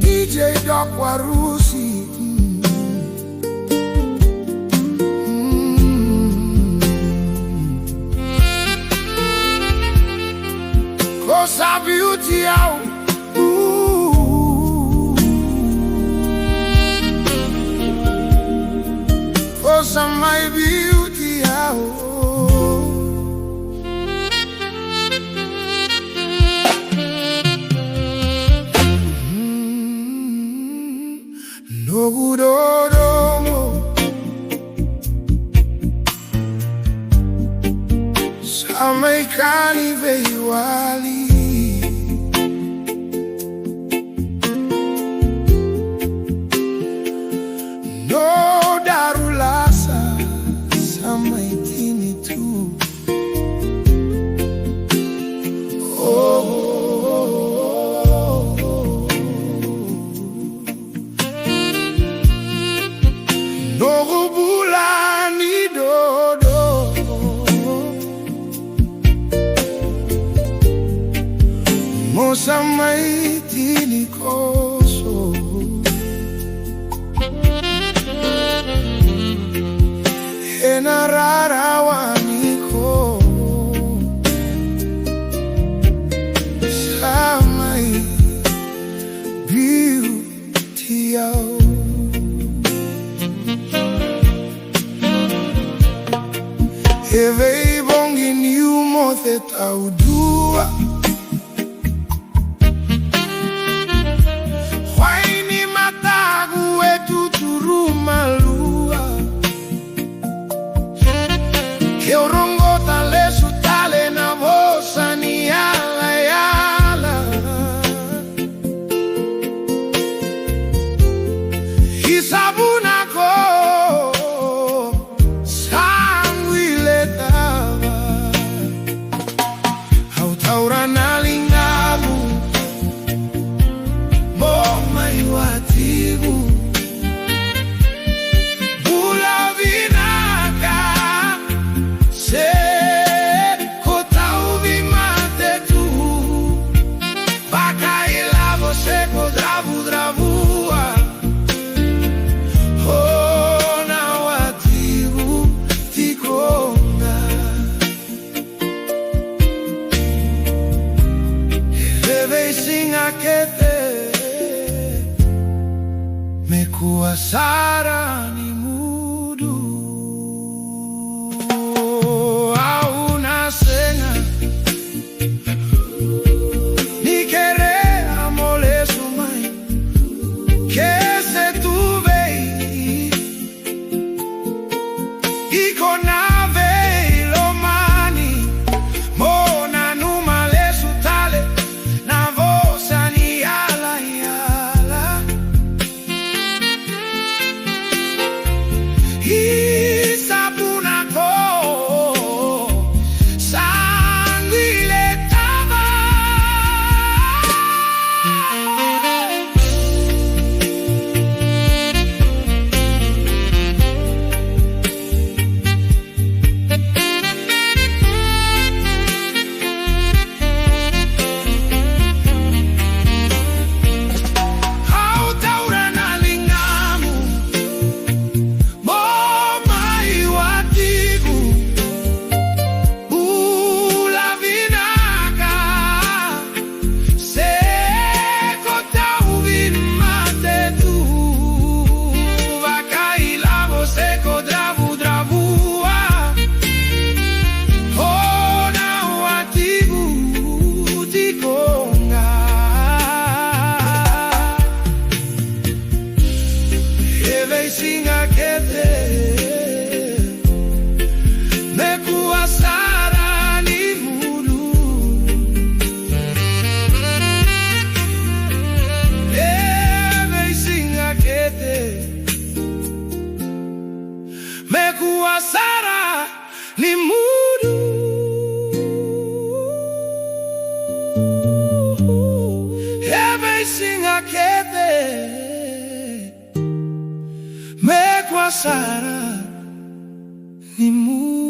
DJ Doc Warusi. Kosa beauty out. Kosa my beauty out. No good Samaikani veiwali no darulasa samaitini tu Nogubulani dodo Mosa maitini koso Enarara waniko Samai beauty out. Evei bongi niu mothe taudua Waini matagu etu turumalua Keurongo tale sutale na vosa ni ala yala Hisabuna ko Mekuasara ni mudu au nasenga nikere amole sumai kese tu vei iko na vei lo mani mona numa le sutale na vosa ni ala yala Sarah ni Mungu.